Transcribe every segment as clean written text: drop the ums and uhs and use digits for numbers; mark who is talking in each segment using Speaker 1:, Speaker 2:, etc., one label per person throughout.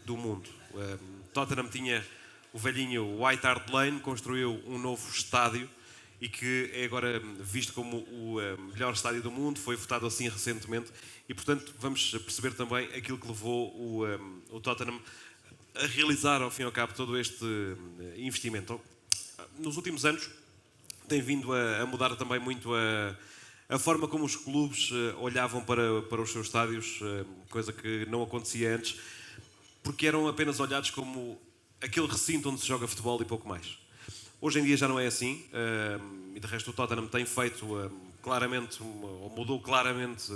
Speaker 1: do mundo. Tottenham tinha o velhinho White Hart Lane, construiu um novo estádio e que é agora visto como o melhor estádio do mundo, foi votado assim recentemente e, portanto, vamos perceber também aquilo que levou o Tottenham a realizar, ao fim e ao cabo, todo este investimento. Nos últimos anos tem vindo a mudar também muito a forma como os clubes olhavam para os seus estádios, coisa que não acontecia antes, porque eram apenas olhados como aquele recinto onde se joga futebol e pouco mais. Hoje em dia já não é assim, e de resto o Tottenham tem feito claramente, ou mudou claramente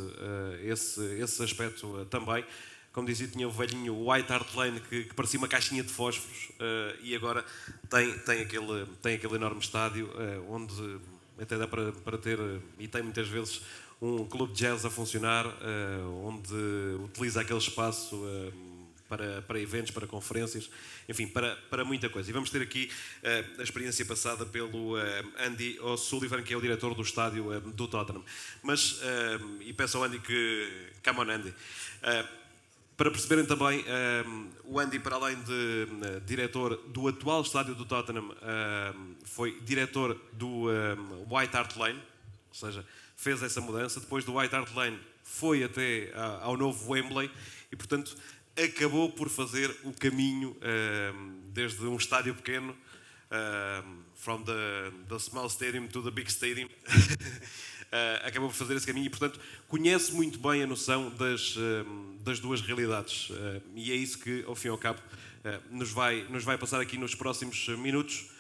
Speaker 1: esse aspecto também. Como dizia, tinha o velhinho White Hart Lane que parecia uma caixinha de fósforos e agora tem aquele enorme estádio onde até dá para ter, e tem muitas vezes, um clube de jazz a funcionar, onde utiliza aquele espaço para eventos, para conferências, enfim, para muita coisa. E vamos ter aqui a experiência passada pelo Andy O'Sullivan, que é o diretor do estádio do Tottenham. Mas, e peço ao Andy que... Come on, Andy. Para perceberem também, o Andy, para além de diretor do atual estádio do Tottenham, foi diretor do White Hart Lane, ou seja, fez essa mudança. Depois do White Hart Lane foi até ao novo Wembley e, portanto, acabou por fazer o caminho desde um estádio pequeno, from the small stadium to the big stadium, acabou por fazer esse caminho e, portanto, conhece muito bem a noção das duas realidades. E é isso que, ao fim e ao cabo, nos vai passar aqui nos próximos minutos.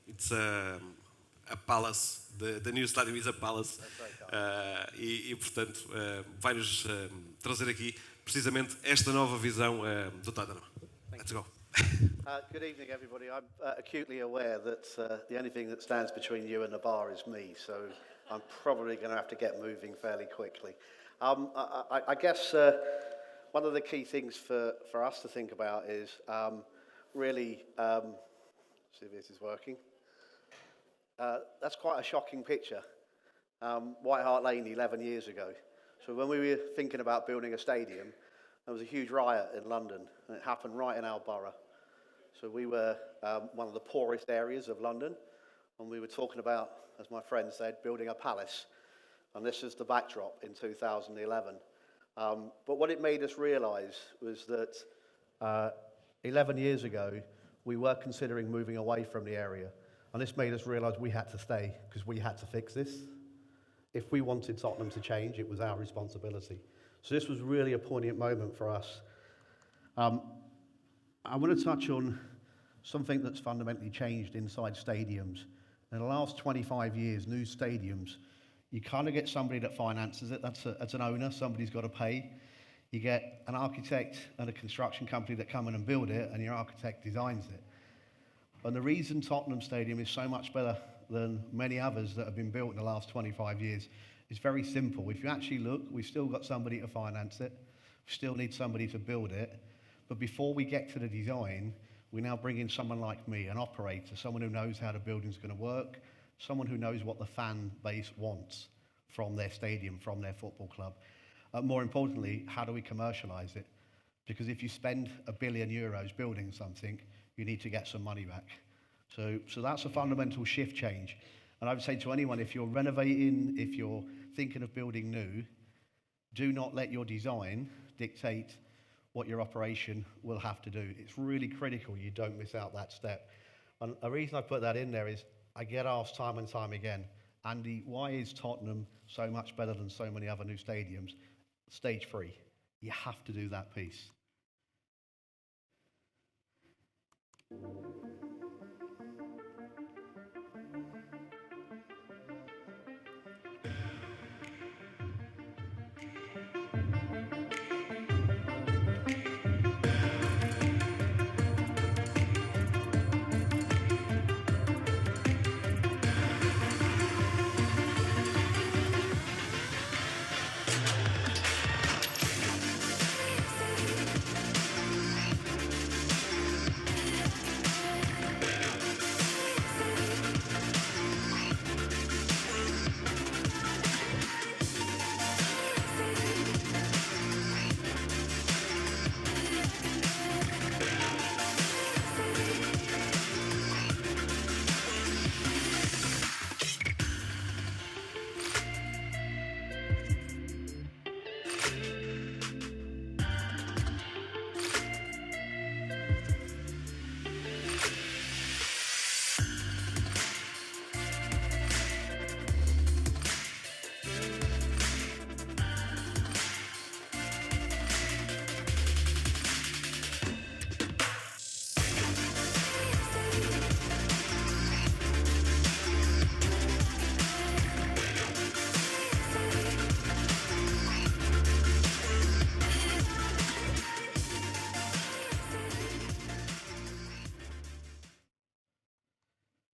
Speaker 1: It's a palace. The new stadium is a palace. E portanto, vai-nos trazer aqui precisamente esta nova visão do Tottenham. Let's go.
Speaker 2: Good evening, everybody. I'm acutely aware that the only thing that stands between you and the bar is me, so I'm probably going to have to get moving fairly quickly. I guess one of the key things for us to think about is really, see if this is working. That's quite a shocking picture. White Hart Lane 11 years ago. So when we were thinking about building a stadium, there was a huge riot in London, and it happened right in our borough. So we were one of the poorest areas of London, and we were talking about, as my friend said, building a palace. And this is the backdrop in 2011. But what it made us realise was that 11 years ago, we were considering moving away from the area. And this made us realise we had to stay, because we had to fix this. If we wanted Tottenham to change, it was our responsibility. So this was really a poignant moment for us. I want to touch on something that's fundamentally changed inside stadiums. In the last 25 years, new stadiums, you kind of get somebody that finances it. That's an owner. Somebody's got to pay. You get an architect and a construction company that come in and build it, and your architect designs it. And the reason Tottenham Stadium is so much better than many others that have been built in the last 25 years is very simple. If you actually look, we've still got somebody to finance it. We still need somebody to build it. But before we get to the design, we now bring in someone like me, an operator, someone who knows how the building's going to work, someone who knows what the fan base wants from their stadium, from their football club. More importantly, how do we commercialise it? Because if you spend €1 billion building something, you need to get some money back. So that's a fundamental shift change. And I would say to anyone, if you're renovating, if you're thinking of building new, do not let your design dictate what your operation will have to do. It's really critical you don't miss out that step. And a reason I put that in there is I get asked time and time again, Andy, why is Tottenham so much better than so many other new stadiums? Stage 3. You have to do that piece.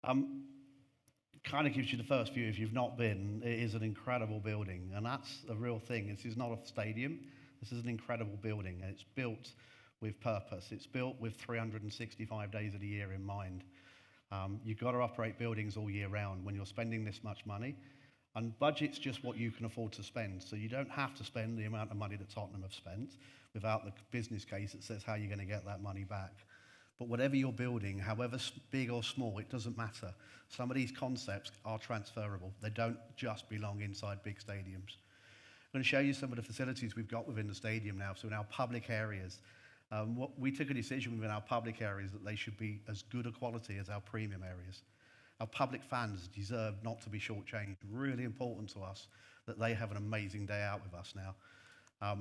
Speaker 2: Kind of gives you the first view if you've not been. It is an incredible building, and that's a real thing. This is not a stadium. This is an incredible building, and it's built with purpose. It's built with 365 days of the year in mind. You've got to operate buildings all year round when you're spending this much money. And budget's just what you can afford to spend. So you don't have to spend the amount of money that Tottenham have spent without the business case that says how you're going to get that money back. But whatever you're building, however big or small, it doesn't matter. Some of these concepts are transferable. They don't just belong inside big stadiums. I'm going to show you some of the facilities we've got within the stadium now. So in our public areas, we took a decision within our public areas that they should be as good a quality as our premium areas. Our public fans deserve not to be shortchanged. Really important to us that they have an amazing day out with us now.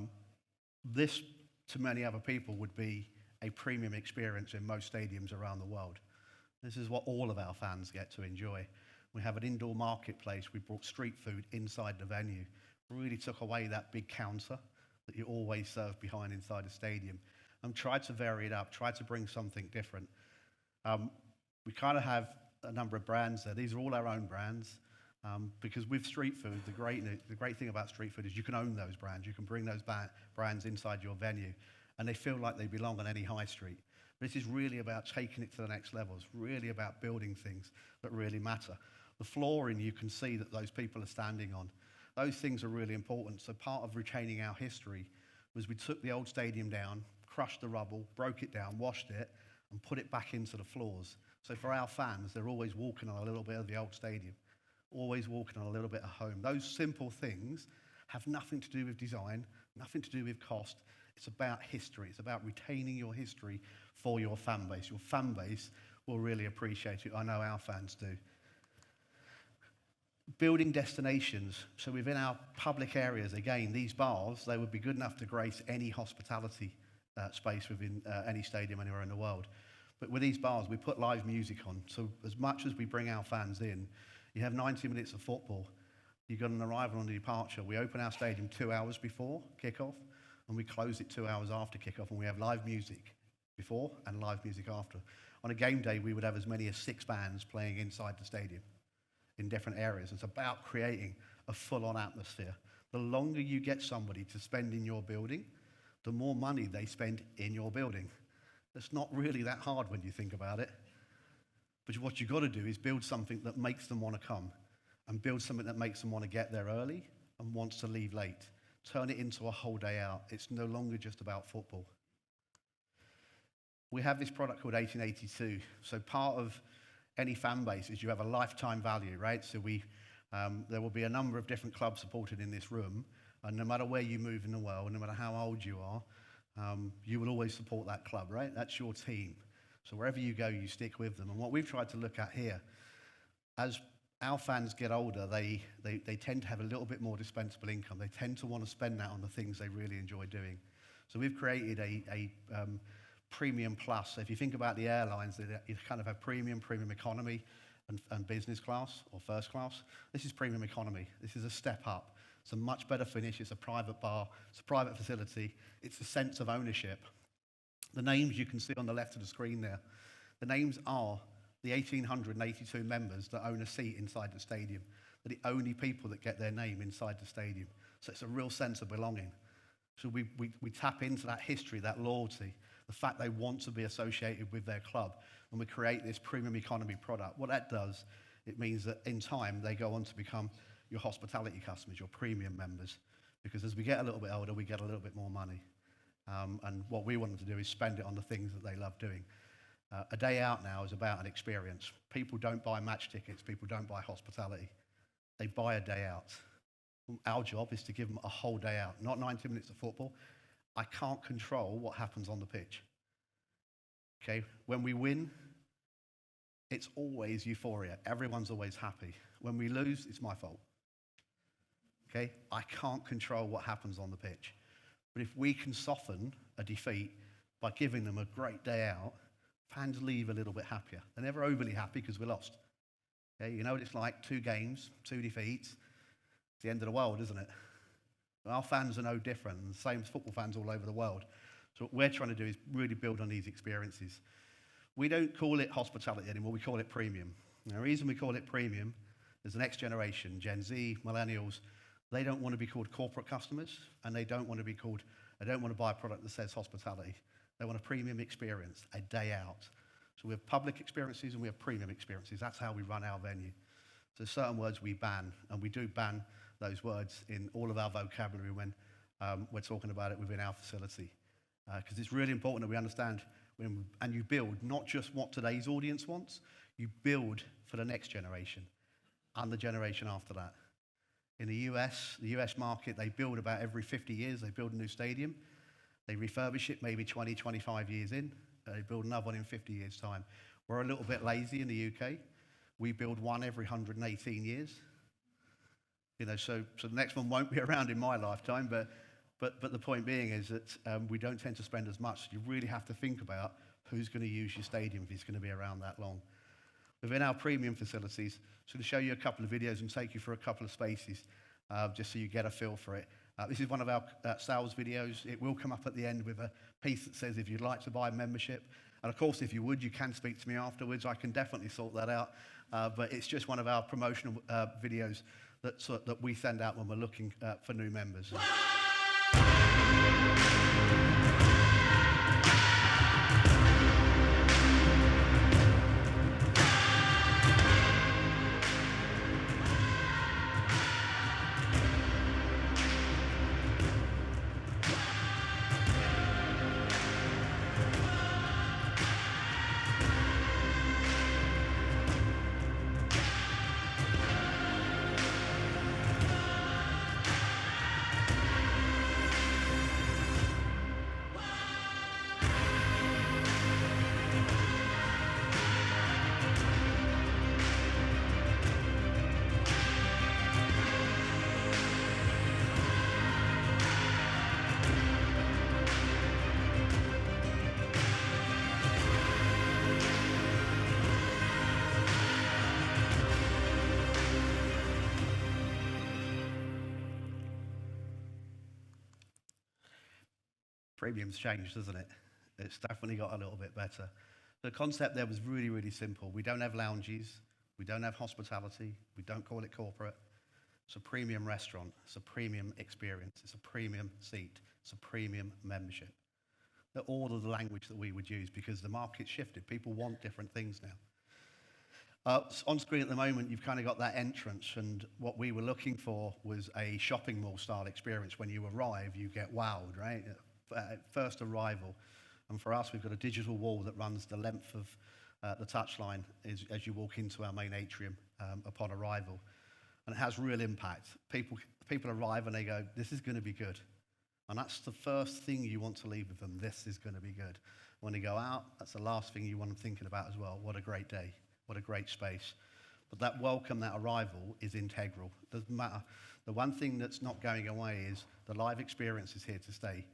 Speaker 2: This, to many other people, would be a premium experience in most stadiums around the world. This is what all of our fans get to enjoy. We have an indoor marketplace. We brought street food inside the venue. Really took away that big counter that you always serve behind inside a stadium and tried to vary it up, tried to bring something different. We kind of have a number of brands there. These are all our own brands because with street food, the great thing about street food is you can own those brands. You can bring those brands inside your venue and they feel like they belong on any high street. But this is really about taking it to the next level. It's really about building things that really matter. The flooring you can see that those people are standing on. Those things are really important. So part of retaining our history was we took the old stadium down, crushed the rubble, broke it down, washed it, and put it back into the floors. So for our fans, they're always walking on a little bit of the old stadium, always walking on a little bit of home. Those simple things have nothing to do with design, nothing to do with cost. It's about history. It's about retaining your history for your fan base. Your fan base will really appreciate it. I know our fans do. Building destinations. So within our public areas, again, these bars, they would be good enough to grace any hospitality space within any stadium anywhere in the world. But with these bars, we put live music on. So as much as we bring our fans in, you have 90 minutes of football. You've got an arrival and a departure. We open our stadium 2 hours before kickoff, and we close it 2 hours after kickoff, and we have live music before and live music after. On a game day, we would have as many as 6 bands playing inside the stadium in different areas. It's about creating a full-on atmosphere. The longer you get somebody to spend in your building, the more money they spend in your building. It's not really that hard when you think about it. But what you've got to do is build something that makes them want to come and build something that makes them want to get there early and wants to leave late. Turn it into a whole day out. It's no longer just about football. We have this product called 1882. So part of any fan base is you have a lifetime value, right? So there will be a number of different clubs supported in this room, and no matter where you move in the world, no matter how old you are, you will always support that club, right? That's your team. So wherever you go, you stick with them. And what we've tried to look at here, as our fans get older, they tend to have a little bit more dispensable income. They tend to want to spend that on the things they really enjoy doing. So we've created a premium plus. So if you think about the airlines, you kind of have premium economy, and business class or first class. This is premium economy. This is a step up. It's a much better finish. It's a private bar. It's a private facility. It's a sense of ownership. The names you can see on the left of the screen there, the names are the 1,882 members that own a seat inside the stadium. They're the only people that get their name inside the stadium. So it's a real sense of belonging. So we tap into that history, that loyalty, the fact they want to be associated with their club, and we create this premium economy product. What that does, it means that in time they go on to become your hospitality customers, your premium members, because as we get a little bit older, we get a little bit more money. And what we want them to do is spend it on the things that they love doing. A day out now is about an experience. People don't buy match tickets. People don't buy hospitality. They buy a day out. Our job is to give them a whole day out, not 90 minutes of football. I can't control what happens on the pitch. Okay, when we win, it's always euphoria. Everyone's always happy. When we lose, it's my fault. Okay, I can't control what happens on the pitch. But if we can soften a defeat by giving them a great day out, fans leave a little bit happier. They're never overly happy because we lost. Okay, you know what it's like, 2 games, 2 defeats. It's the end of the world, isn't it? Our fans are no different, and the same as football fans all over the world. So what we're trying to do is really build on these experiences. We don't call it hospitality anymore, we call it premium. Now, the reason we call it premium is the next generation, Gen Z, millennials, they don't want to be called corporate customers, and they don't want to buy a product that says hospitality. They want a premium experience, a day out. So we have public experiences and we have premium experiences. That's how we run our venue. So certain words we ban, and we do ban those words in all of our vocabulary when we're talking about it within our facility. Because it's really important that we understand and you build not just what today's audience wants, you build for the next generation and the generation after that. In the US market, they build about every 50 years, they build a new stadium. They refurbish it maybe 20, 25 years in. They build another one in 50 years' time. We're a little bit lazy in the UK. We build one every 118 years. So the next one won't be around in my lifetime, but the point being is that we don't tend to spend as much. You really have to think about who's going to use your stadium if it's going to be around that long. Within our premium facilities, so to show you a couple of videos and take you through a couple of spaces, just so you get a feel for it. This is one of our sales videos. It will come up at the end with a piece that says if you'd like to buy a membership. And of course, if you would, you can speak to me afterwards. I can definitely sort that out. But it's just one of our promotional videos that we send out when we're looking for new members. Premium's changed, hasn't it? It's definitely got a little bit better. The concept there was really, really simple. We don't have lounges. We don't have hospitality. We don't call it corporate. It's a premium restaurant. It's a premium experience. It's a premium seat. It's a premium membership. They're all of the language that we would use because the market's shifted. People want different things now. On screen at the moment, you've kind of got that entrance, and what we were looking for was a shopping mall style experience. When you arrive, you get wowed, right? First arrival. And for us, we've got a digital wall that runs the length of the touchline as you walk into our main atrium upon arrival. And it has real impact. People arrive and they go, this is going to be good. And that's the first thing you want to leave with them. This is going to be good. When they go out, that's the last thing you want them thinking about as well. What a great day. What a great space. But that welcome, that arrival is integral. It doesn't matter. The one thing that's not going away is the live experience is here to stay.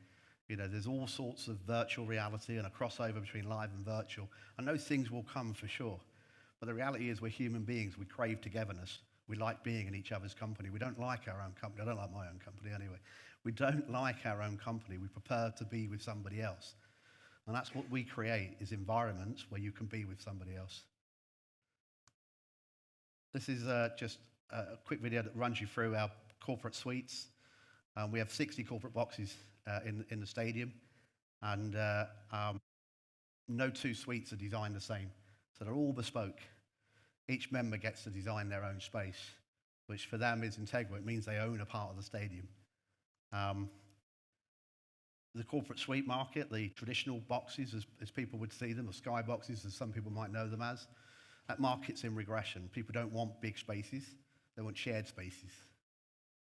Speaker 2: There's all sorts of virtual reality and a crossover between live and virtual. And those things will come for sure. But the reality is we're human beings. We crave togetherness. We like being in each other's company. We don't like our own company. I don't like my own company anyway. We don't like our own company. We prefer to be with somebody else. And that's what we create, is environments where you can be with somebody else. This is just a quick video that runs you through our corporate suites. We have 60 corporate boxes in the stadium, and no two suites are designed the same. So they're all bespoke. Each member gets to design their own space, which for them is integral. It means they own a part of the stadium. The corporate suite market, the traditional boxes, as people would see them, or sky boxes, as some people might know them as, that market's in regression. People don't want big spaces. They want shared spaces.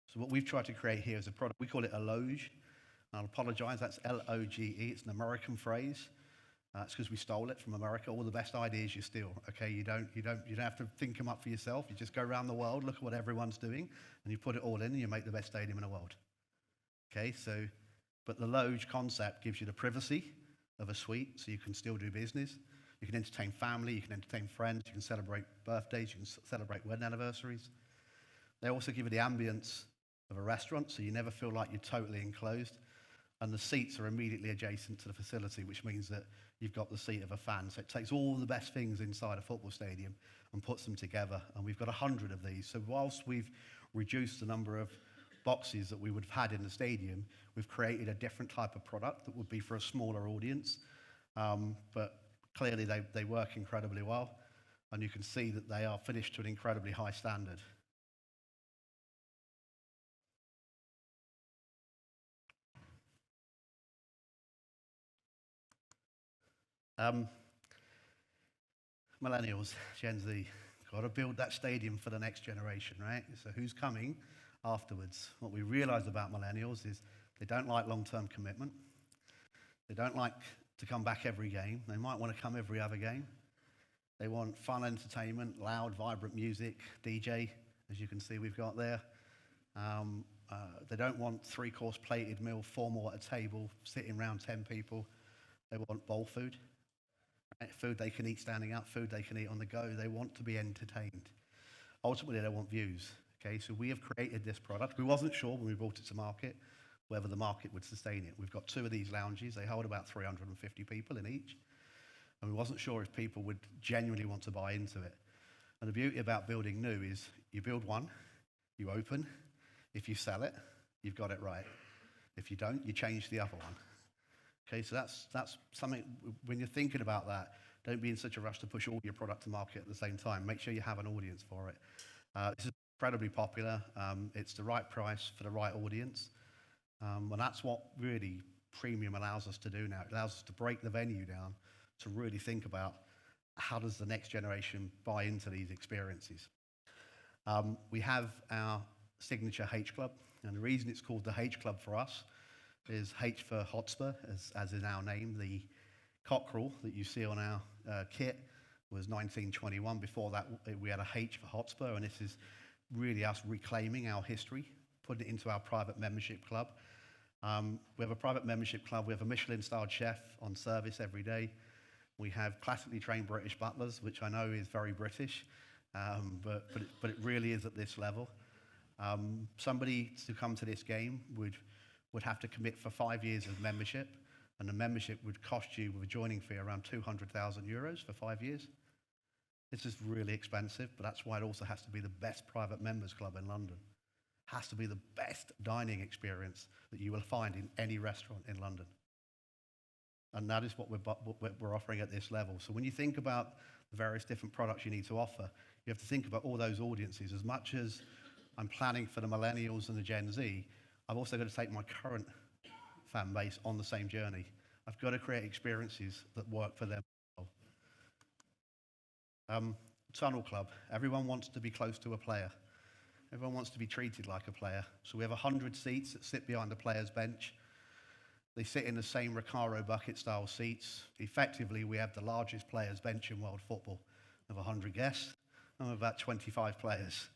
Speaker 2: So what we've tried to create here is a product. We call it a loge. I'll apologize, that's L-O-G-E. It's an American phrase. It's because we stole it from America. All the best ideas you steal. Okay, you don't have to think them up for yourself. You just go around the world, look at what everyone's doing, and you put it all in, and you make the best stadium in the world. Okay, but the loge concept gives you the privacy of a suite, so you can still do business. You can entertain family, you can entertain friends, you can celebrate birthdays, you can celebrate wedding anniversaries. They also give you the ambience of a restaurant, so you never feel like you're totally enclosed. and the seats are immediately adjacent to the facility, which means that you've got the seat of a fan. So it takes all the best things inside a football stadium and puts them together. And we've got 100 of these. So whilst we've reduced the number of boxes that we would have had in the stadium, we've created a different type of product that would be for a smaller audience. But clearly they work incredibly well. And you can see that they are finished to an incredibly high standard. Millennials, Gen Z, got to build that stadium for the next generation, right? So who's coming afterwards? What we realize about millennials is they don't like long-term commitment. They don't like to come back every game. They might want to come every other game. They want fun entertainment, loud, vibrant music, DJ, as you can see we've got there. They don't want three-course plated meal, formal at a table, sitting around 10 people. They want bowl food. Food they can eat standing up, food they can eat on the go. They want to be entertained. Ultimately, they want views. Okay, so we have created this product. We wasn't sure when we brought it to market whether the market would sustain it. We've got 2 of these lounges. They hold about 350 people in each. And we wasn't sure if people would genuinely want to buy into it. And the beauty about building new is you build one, you open. If you sell it, you've got it right. If you don't, you change the other one. Okay, so that's something, when you're thinking about that, don't be in such a rush to push all your product to market at the same time. Make sure you have an audience for it. This is incredibly popular. It's the right price for the right audience. And that's what really premium allows us to do now. It allows us to break the venue down to really think about how does the next generation buy into these experiences. We have our signature H Club, and the reason it's called the H Club for us is H for Hotspur, as in our name. The cockerel that you see on our kit was 1921. Before that, we had a H for Hotspur, and this is really us reclaiming our history, putting it into our private membership club. We have a private membership club. We have a Michelin-starred chef on service every day. We have classically trained British butlers, which I know is very British, but it really is at this level. Somebody to come to this game would have to commit for 5 years of membership, and the membership would cost you, with a joining fee, around 200,000 euros for 5 years. This is really expensive, but that's why it also has to be the best private members club in London. It has to be the best dining experience that you will find in any restaurant in London. And that is what we're offering at this level. So when you think about the various different products you need to offer, you have to think about all those audiences. As much as I'm planning for the millennials and the Gen Z, I've also got to take my current fan base on the same journey. I've got to create experiences that work for them. Tunnel Club. Everyone wants to be close to a player. Everyone wants to be treated like a player. So we have 100 seats that sit behind the player's bench. They sit in the same Recaro bucket-style seats. Effectively, we have the largest players' bench in world football of 100 guests and about 25 players.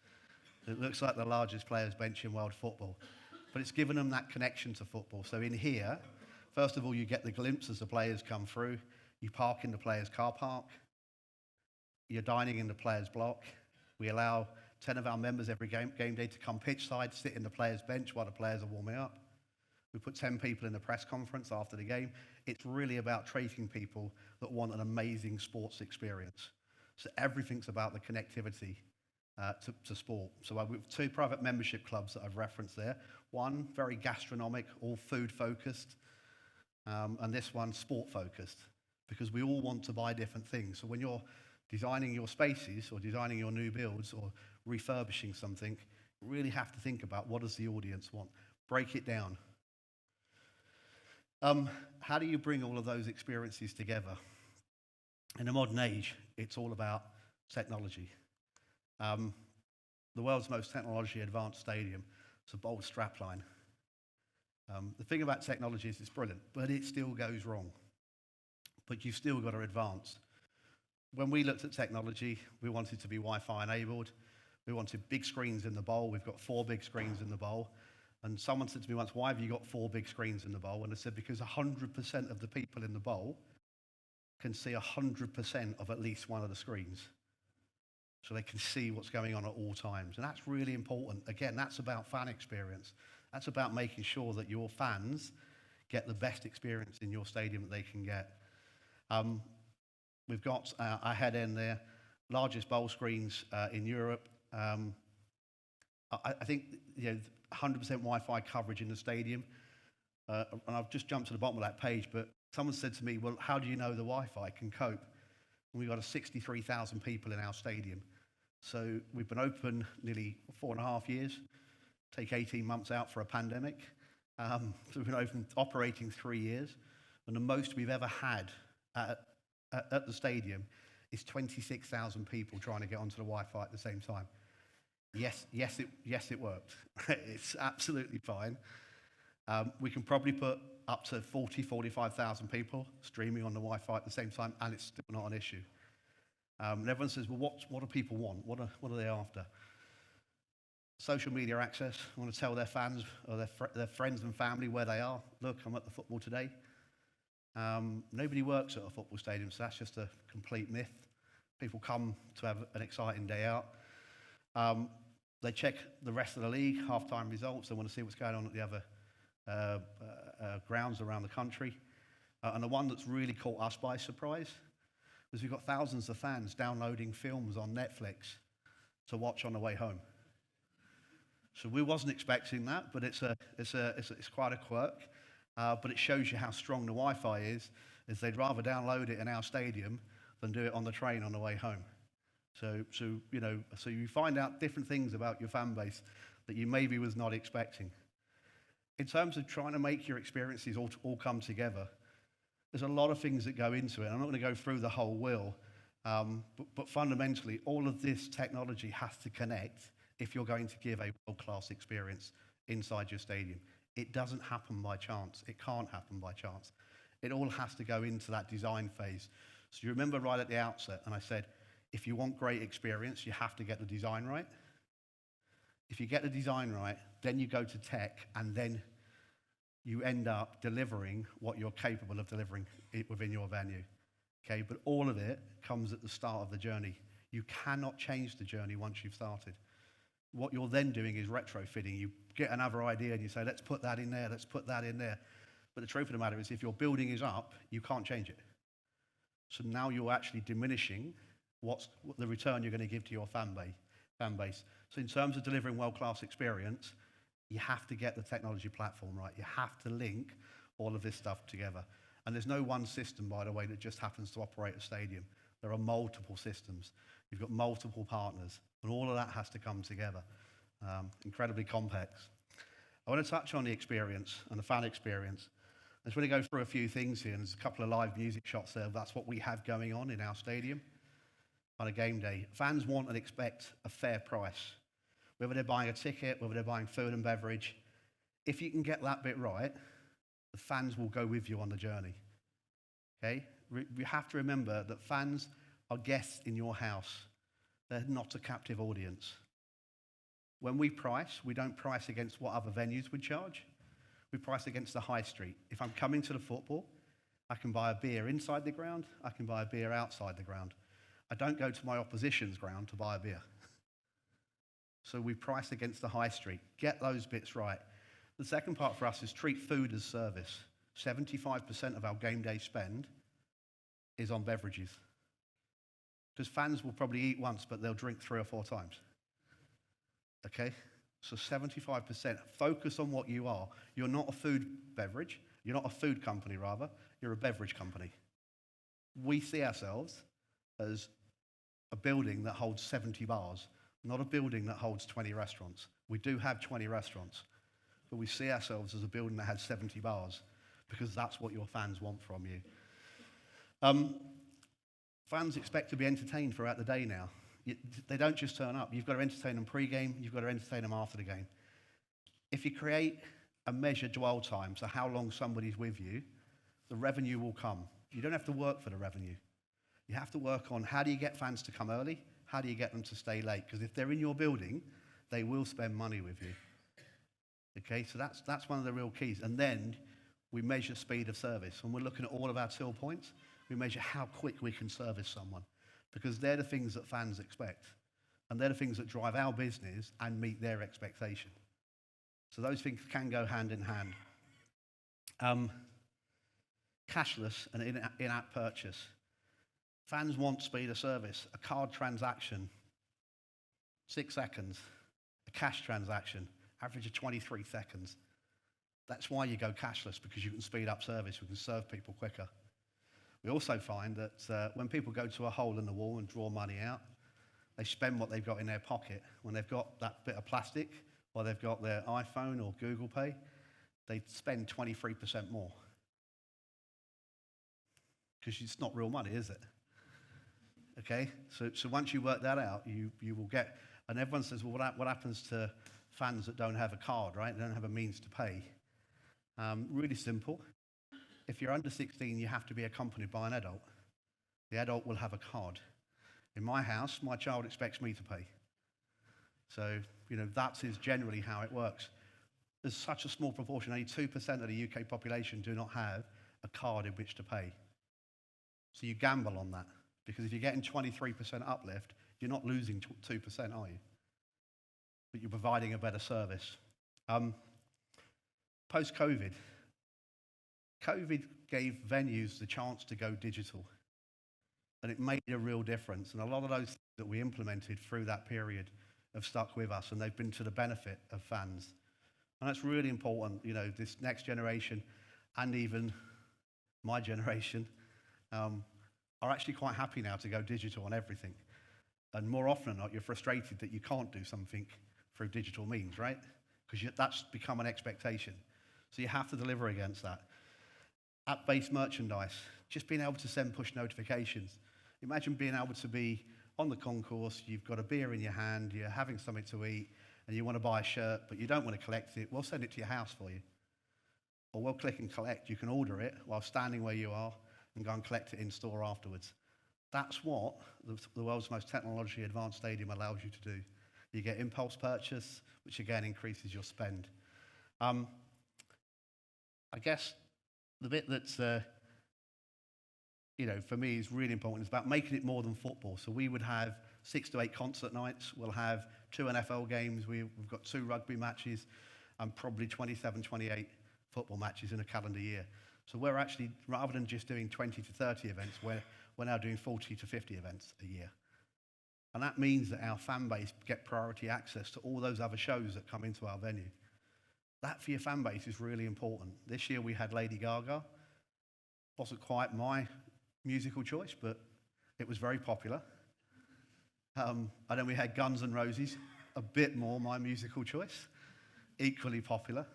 Speaker 2: It looks like the largest players' bench in world football. But it's given them that connection to football. So in here, first of all, you get the glimpse as the players come through. You park in the players' car park. You're dining in the players' block. We allow 10 of our members every game day to come pitch side, sit in the players' bench while the players are warming up. We put 10 people in the press conference after the game. It's really about treating people that want an amazing sports experience. So everything's about the connectivity to sport. So we have 2 private membership clubs that I've referenced there. One, very gastronomic, all food focused, and this one, sport focused, because we all want to buy different things. So when you're designing your spaces or designing your new builds or refurbishing something, you really have to think about what does the audience want. Break it down. How do you bring all of those experiences together? In the modern age, it's all about technology. The world's most technologically advanced stadium. It's a bold strapline. The thing about technology is it's brilliant, but it still goes wrong. But you've still got to advance. When we looked at technology, we wanted to be Wi-Fi enabled. We wanted big screens in the bowl. We've got 4 big screens in the bowl. And someone said to me once, why have you got 4 big screens in the bowl? And I said, because 100% of the people in the bowl can see 100% of at least one of the screens. So they can see what's going on at all times. And that's really important. Again, that's about fan experience. That's about making sure that your fans get the best experience in your stadium that they can get. We've got our head end there, largest bowl screens in Europe. I think 100% Wi-Fi coverage in the stadium. And I've just jumped to the bottom of that page, but someone said to me, well, how do you know the Wi-Fi can cope? And we've got 63,000 people in our stadium. So we've been open nearly 4.5 years, take 18 months out for a pandemic. So we've been operating 3 years, and the most we've ever had at the stadium is 26,000 people trying to get onto the Wi-Fi at the same time. Yes, it worked. It's absolutely fine. We can probably put up to 45,000 people streaming on the Wi-Fi at the same time, and it's still not an issue. And everyone says, well, what do people want? What are they after? Social media access. I want to tell their fans or their friends and family where they are. Look, I'm at the football today. Nobody works at a football stadium, so that's just a complete myth. People come to have an exciting day out. They check the rest of the league, half-time results. They want to see what's going on at the other grounds around the country. And the one that's really caught us by surprise was we've got thousands of fans downloading films on Netflix to watch on the way home. So we wasn't expecting that, but it's quite a quirk. But it shows you how strong the Wi-Fi is they'd rather download it in our stadium than do it on the train on the way home. So you find out different things about your fan base that you maybe was not expecting. In terms of trying to make your experiences all come together, there's a lot of things that go into it. I'm not going to go through the whole wheel, but fundamentally, all of this technology has to connect if you're going to give a world-class experience inside your stadium. It doesn't happen by chance. It can't happen by chance. It all has to go into that design phase. So you remember right at the outset, and I said, if you want great experience, you have to get the design right. If you get the design right, then you go to tech, and then you end up delivering what you're capable of delivering within your venue. Okay, but all of it comes at the start of the journey. You cannot change the journey once you've started. What you're then doing is retrofitting. You get another idea and you say, let's put that in there, let's put that in there. But the truth of the matter is, if your building is up, you can't change it. So now you're actually diminishing what the return you're going to give to your fan base. So in terms of delivering world-class experience, you have to get the technology platform right. You have to link all of this stuff together. And there's no one system, by the way, that just happens to operate a stadium. There are multiple systems. You've got multiple partners, and all of that has to come together. Incredibly complex. I want to touch on the experience and the fan experience. I just want to go through a few things here, and there's a couple of live music shots there. That's what we have going on in our stadium on a game day. Fans want and expect a fair price. Whether they're buying a ticket, whether they're buying food and beverage, if you can get that bit right, the fans will go with you on the journey. Okay? You have to remember that fans are guests in your house. They're not a captive audience. When we price, we don't price against what other venues would charge. We price against the high street. If I'm coming to the football, I can buy a beer inside the ground, I can buy a beer outside the ground. I don't go to my opposition's ground to buy a beer. So we price against the high street. Get those bits right. The second part for us is treat food as service. 75% of our game day spend is on beverages. Because fans will probably eat once, but they'll drink 3 or 4 times. Okay? So 75%. Focus on what you are. You're not a food beverage. You're not a food company, rather. You're a beverage company. We see ourselves as a building that holds 70 bars, not a building that holds 20 restaurants. We do have 20 restaurants, but we see ourselves as a building that has 70 bars because that's what your fans want from you. Fans expect to be entertained throughout the day now. They don't just turn up. You've got to entertain them pre-game. You've got to entertain them after the game. If you create a measured dwell time, so how long somebody's with you, the revenue will come. You don't have to work for the revenue. You have to work on how do you get fans to come early? How do you get them to stay late? Because if they're in your building, they will spend money with you. Okay, so that's one of the real keys. And then we measure speed of service. When we're looking at all of our till points, we measure how quick we can service someone. Because they're the things that fans expect. And they're the things that drive our business and meet their expectation. So those things can go hand in hand. Cashless and in-app purchase. Fans want speed of service. A card transaction, 6 seconds. A cash transaction, average of 23 seconds. That's why you go cashless, because you can speed up service. We can serve people quicker. We also find that when people go to a hole in the wall and draw money out, they spend what they've got in their pocket. When they've got that bit of plastic, or they've got their iPhone or Google Pay, they spend 23% more. Because it's not real money, is it? Okay, so once you work that out, you will get, and everyone says, well, what happens to fans that don't have a card, right? They don't have a means to pay. Really simple. If you're under 16, you have to be accompanied by an adult. The adult will have a card. In my house, my child expects me to pay. So, that is generally how it works. There's such a small proportion, only 2% of the UK population do not have a card in which to pay. So you gamble on that, because if you're getting 23% uplift, you're not losing 2%, are you? But you're providing a better service. Post-COVID, COVID gave venues the chance to go digital, and it made a real difference. And a lot of those things that we implemented through that period have stuck with us, and they've been to the benefit of fans. And that's really important. This next generation, and even my generation, are actually quite happy now to go digital on everything. And more often than not, you're frustrated that you can't do something through digital means, right? Because that's become an expectation. So you have to deliver against that. App-based merchandise, just being able to send push notifications. Imagine being able to be on the concourse, you've got a beer in your hand, you're having something to eat, and you want to buy a shirt, but you don't want to collect it. We'll send it to your house for you. Or we'll click and collect. You can order it while standing where you are and go and collect it in store afterwards. That's what the world's most technologically advanced stadium allows you to do. You get impulse purchase, which again increases your spend. I guess the bit that's, for me is really important is about making it more than football. So we would have 6 to 8 concert nights. We'll have 2 NFL games. We've got 2 rugby matches and probably 27, 28 football matches in a calendar year. So we're actually, rather than just doing 20 to 30 events, we're now doing 40 to 50 events a year. And that means that our fan base get priority access to all those other shows that come into our venue. That for your fan base is really important. This year we had Lady Gaga. Wasn't quite my musical choice, but it was very popular. And then we had Guns N' Roses, a bit more my musical choice, equally popular.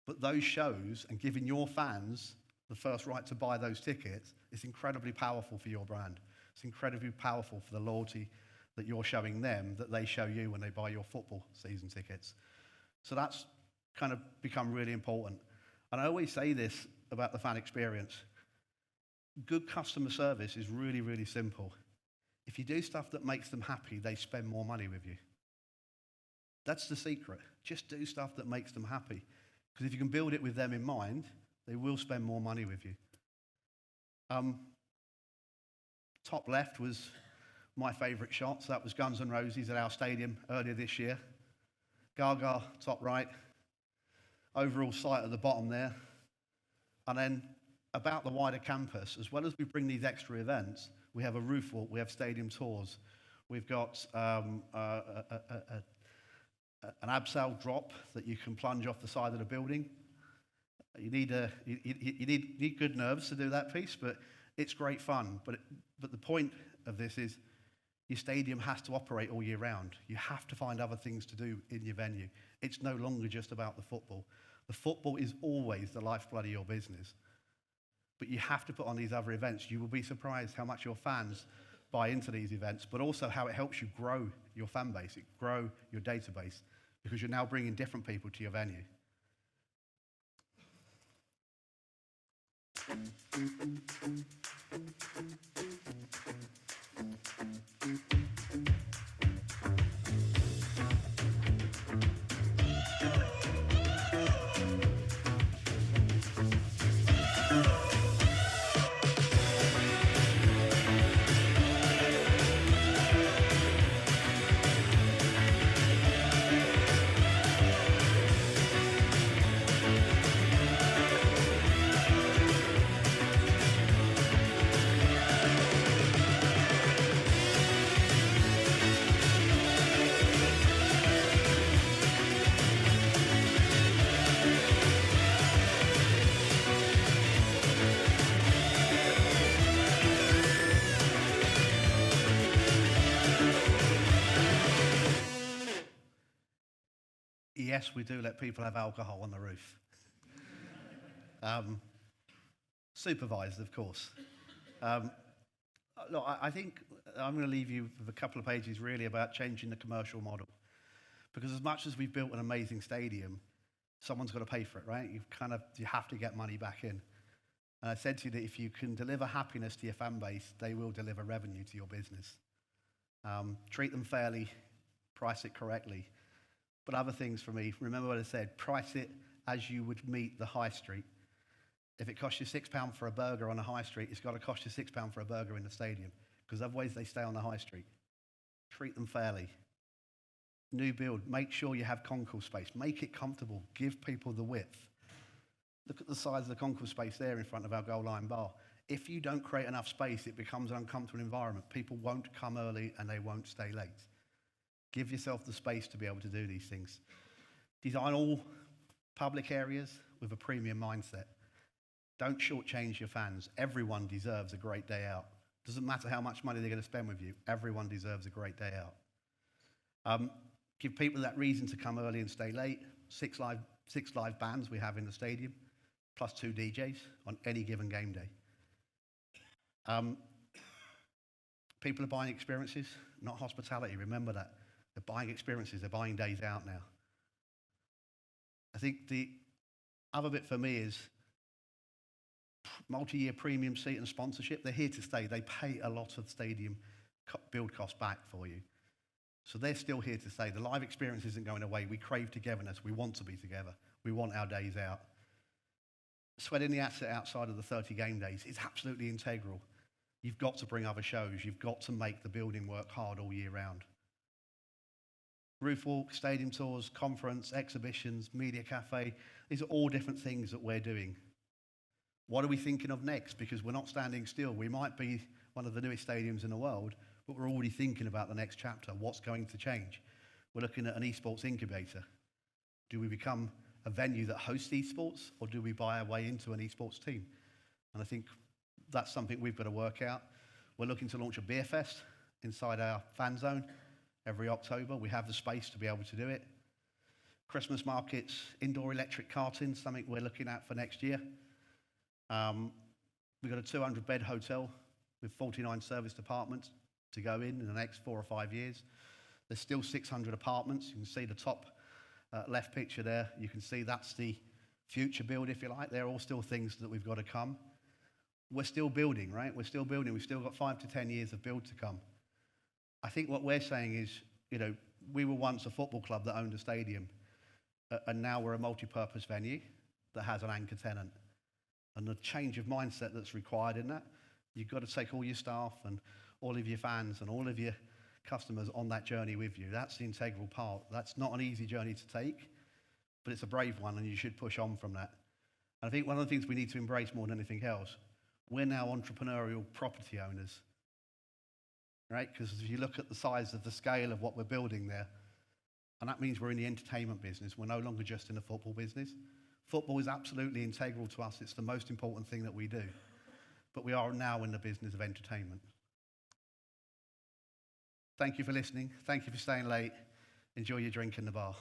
Speaker 2: But those shows and giving your fans the first right to buy those tickets is incredibly powerful for your brand. It's incredibly powerful for the loyalty that you're showing them, that they show you when they buy your football season tickets. So that's kind of become really important. And I always say this about the fan experience. Good customer service is really, really simple. If you do stuff that makes them happy, they spend more money with you. That's the secret. Just do stuff that makes them happy. Because if you can build it with them in mind, they will spend more money with you. Top left was my favourite shot. So that was Guns N' Roses at our stadium earlier this year. Gaga, top right. Overall sight at the bottom there. And then about the wider campus, as well as we bring these extra events, we have a roof walk, we have stadium tours. We've got an abseil drop that you can plunge off the side of the building. You need good nerves to do that piece, but it's great fun. But the point of this is your stadium has to operate all year round. You have to find other things to do in your venue. It's no longer just about the football. The football is always the lifeblood of your business. But you have to put on these other events. You will be surprised how much your fans buy into these events, but also how it helps you grow your fan base, grow your database, because you're now bringing different people to your venue. yes, we do let people have alcohol on the roof. Supervised, of course. Look, I think I'm going to leave you with a couple of pages really about changing the commercial model. Because as much as we've built an amazing stadium, someone's got to pay for it, right? You have to get money back in. And I said to you that if you can deliver happiness to your fan base, they will deliver revenue to your business. Treat them fairly, price it correctly. But other things for me, remember what I said, price it as you would meet the high street. If it costs you £6 for a burger on the high street, it's got to cost you £6 for a burger in the stadium, because otherwise they stay on the high street. Treat them fairly. New build, make sure you have concourse space. Make it comfortable. Give people the width. Look at the size of the concourse space there in front of our goal line bar. If you don't create enough space, it becomes an uncomfortable environment. People won't come early and they won't stay late. Give yourself the space to be able to do these things. Design all public areas with a premium mindset. Don't shortchange your fans. Everyone deserves a great day out. Doesn't matter how much money they're going to spend with you. Everyone deserves a great day out. Give people that reason to come early and stay late. Six live bands we have in the stadium, plus 2 DJs on any given game day. People are buying experiences, not hospitality. Remember that. They're buying experiences. They're buying days out now. I think the other bit for me is multi-year premium seat and sponsorship. They're here to stay. They pay a lot of stadium build costs back for you. So they're still here to stay. The live experience isn't going away. We crave togetherness. We want to be together. We want our days out. Sweating the asset outside of the 30 game days is absolutely integral. You've got to bring other shows. You've got to make the building work hard all year round. Roof walk, stadium tours, conference, exhibitions, media cafe. These are all different things that we're doing. What are we thinking of next? Because we're not standing still. We might be one of the newest stadiums in the world, but we're already thinking about the next chapter. What's going to change? We're looking at an esports incubator. Do we become a venue that hosts esports, or do we buy our way into an esports team? And I think that's something we've got to work out. We're looking to launch a beer fest inside our fan zone every October. We have the space to be able to do it. Christmas markets, indoor electric karting, something we're looking at for next year. We've got a 200-bed hotel with 49 service departments to go in the next 4 or 5 years. There's still 600 apartments. You can see the top left picture there. You can see that's the future build, if you like. They're all still things that we've got to come. We're still building, right? We're still building. We've still got 5 to 10 years of build to come. I think what we're saying is, we were once a football club that owned a stadium, and now we're a multi-purpose venue that has an anchor tenant. And the change of mindset that's required in that, you've got to take all your staff and all of your fans and all of your customers on that journey with you. That's the integral part. That's not an easy journey to take, but it's a brave one, and you should push on from that. And I think one of the things we need to embrace more than anything else, we're now entrepreneurial property owners, right? Because if you look at the size of the scale of what we're building there, and that means we're in the entertainment business. We're no longer just in the football business. Football is absolutely integral to us. It's the most important thing that we do. But we are now in the business of entertainment. Thank you for listening. Thank you for staying late. Enjoy your drink in the bar.